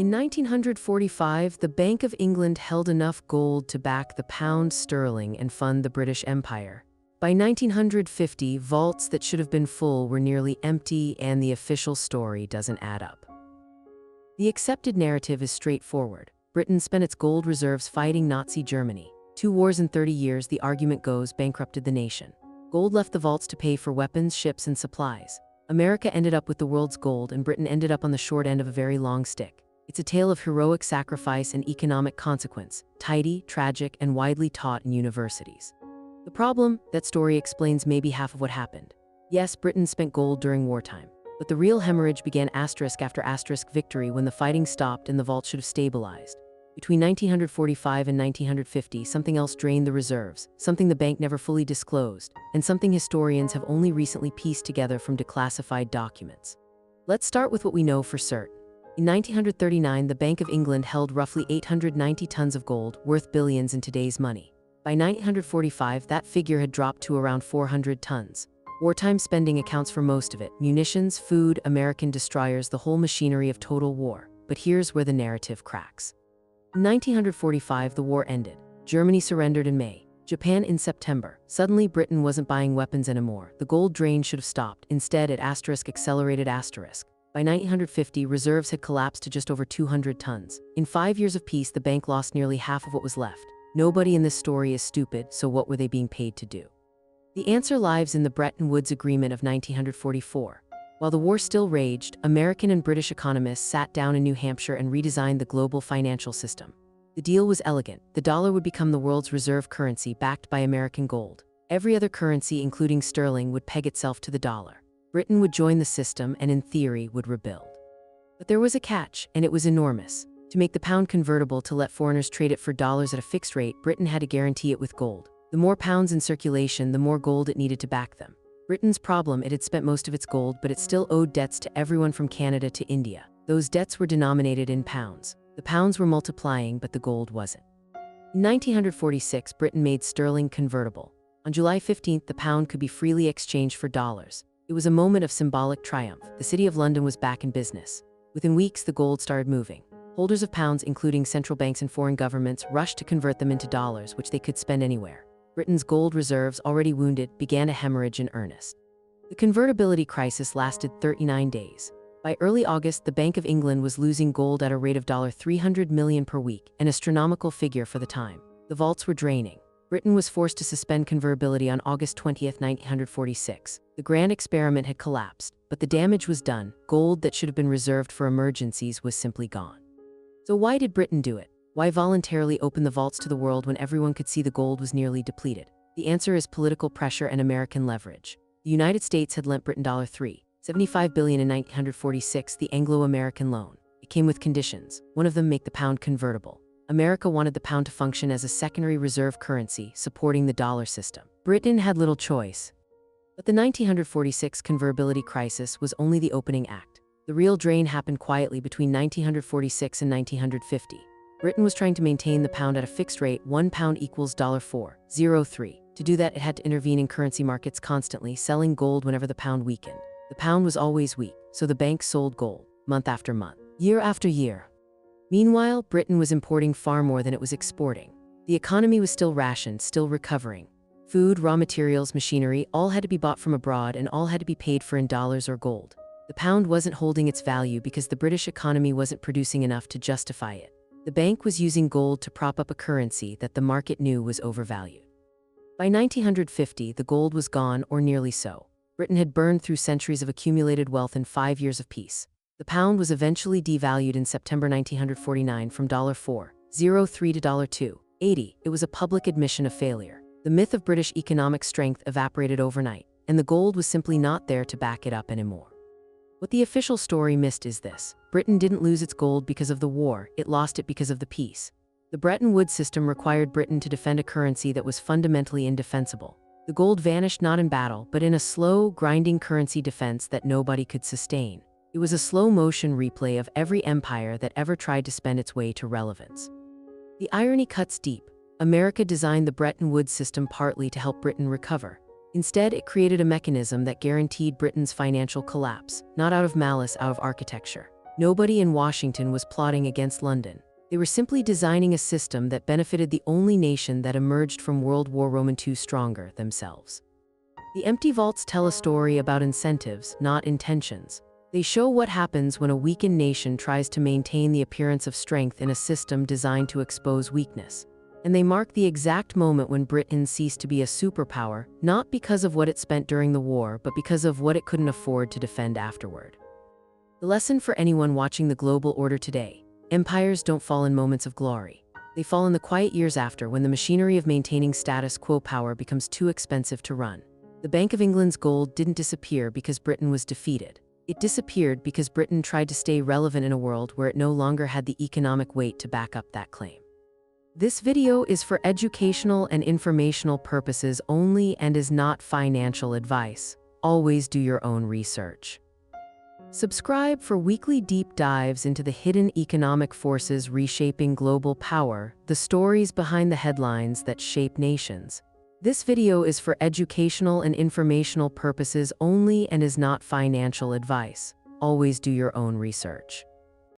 In 1945, the Bank of England held enough gold to back the pound sterling and fund the British Empire. By 1950, vaults that should have been full were nearly empty, and the official story doesn't add up. The accepted narrative is straightforward. Britain spent its gold reserves fighting Nazi Germany. 2 wars in 30 years, the argument goes, bankrupted the nation. Gold left the vaults to pay for weapons, ships, and supplies. America ended up with the world's gold, and Britain ended up on the short end of a very long stick. It's a tale of heroic sacrifice and economic consequence, tidy, tragic, and widely taught in universities. The problem, that story explains maybe half of what happened. Yes, Britain spent gold during wartime, but the real hemorrhage began asterisk after asterisk victory when the fighting stopped and the vault should have stabilized. Between 1945 and 1950, something else drained the reserves, something the bank never fully disclosed, and something historians have only recently pieced together from declassified documents. Let's start with what we know for certain. In 1939, the Bank of England held roughly 890 tons of gold, worth billions in today's money. By 1945, that figure had dropped to around 400 tons. Wartime spending accounts for most of it: munitions, food, American destroyers, the whole machinery of total war. But here's where the narrative cracks. In 1945, the war ended. Germany surrendered in May, Japan in September. Suddenly, Britain wasn't buying weapons anymore. The gold drain should have stopped. Instead, it accelerated. By 1950, reserves had collapsed to just over 200 tons. In 5 years of peace, the bank lost nearly half of what was left. Nobody in this story is stupid, so what were they being paid to do? The answer lies in the Bretton Woods Agreement of 1944. While the war still raged, American and British economists sat down in New Hampshire and redesigned the global financial system. The deal was elegant. The dollar would become the world's reserve currency, backed by American gold. Every other currency, including sterling, would peg itself to the dollar. Britain would join the system and, in theory, would rebuild. But there was a catch, and it was enormous. To make the pound convertible to let foreigners trade it for dollars at a fixed rate, Britain had to guarantee it with gold. The more pounds in circulation, the more gold it needed to back them. Britain's problem: it had spent most of its gold, but it still owed debts to everyone from Canada to India. Those debts were denominated in pounds. The pounds were multiplying, but the gold wasn't. In 1946, Britain made sterling convertible. On July 15th, the pound could be freely exchanged for dollars. It was a moment of symbolic triumph. The City of London was back in business. Within weeks, the gold started moving. Holders of pounds, including central banks and foreign governments, rushed to convert them into dollars, which they could spend anywhere. Britain's gold reserves, already wounded, began to hemorrhage in earnest. The convertibility crisis lasted 39 days. By early August, the Bank of England was losing gold at a rate of $300 million per week, an astronomical figure for the time. The vaults were draining. Britain was forced to suspend convertibility on August 20, 1946. The grand experiment had collapsed, but the damage was done. Gold that should have been reserved for emergencies was simply gone. So why did Britain do it? Why voluntarily open the vaults to the world when everyone could see the gold was nearly depleted? The answer is political pressure and American leverage. The United States had lent Britain $375 billion in 1946, the Anglo-American loan. It came with conditions. One of them: make the pound convertible. America wanted the pound to function as a secondary reserve currency, supporting the dollar system. Britain had little choice. But the 1946 convertibility crisis was only the opening act. The real drain happened quietly between 1946 and 1950. Britain was trying to maintain the pound at a fixed rate, £1 equals $4.03. To do that, it had to intervene in currency markets constantly, selling gold whenever the pound weakened. The pound was always weak, so the banks sold gold, month after month, year after year. Meanwhile, Britain was importing far more than it was exporting. The economy was still rationed, still recovering. Food, raw materials, machinery, all had to be bought from abroad, and all had to be paid for in dollars or gold. The pound wasn't holding its value because the British economy wasn't producing enough to justify it. The bank was using gold to prop up a currency that the market knew was overvalued. By 1950, the gold was gone, or nearly so. Britain had burned through centuries of accumulated wealth in 5 years of peace. The pound was eventually devalued in September 1949 from $4.03 to $2.80. It was a public admission of failure. The myth of British economic strength evaporated overnight, and the gold was simply not there to back it up anymore. What the official story missed is this: Britain didn't lose its gold because of the war, it lost it because of the peace. The Bretton Woods system required Britain to defend a currency that was fundamentally indefensible. The gold vanished not in battle, but in a slow, grinding currency defense that nobody could sustain. It was a slow-motion replay of every empire that ever tried to spend its way to relevance. The irony cuts deep. America designed the Bretton Woods system partly to help Britain recover. Instead, it created a mechanism that guaranteed Britain's financial collapse, not out of malice, out of architecture. Nobody in Washington was plotting against London. They were simply designing a system that benefited the only nation that emerged from World War II stronger, themselves. The empty vaults tell a story about incentives, not intentions. They show what happens when a weakened nation tries to maintain the appearance of strength in a system designed to expose weakness. And they mark the exact moment when Britain ceased to be a superpower, not because of what it spent during the war, but because of what it couldn't afford to defend afterward. The lesson for anyone watching the global order today: empires don't fall in moments of glory. They fall in the quiet years after, when the machinery of maintaining status quo power becomes too expensive to run. The Bank of England's gold didn't disappear because Britain was defeated. It disappeared because Britain tried to stay relevant in a world where it no longer had the economic weight to back up that claim. This video is for educational and informational purposes only and is not financial advice. Always do your own research. Subscribe for weekly deep dives into the hidden economic forces reshaping global power, the stories behind the headlines that shape nations. This video is for educational and informational purposes only and is not financial advice. Always do your own research.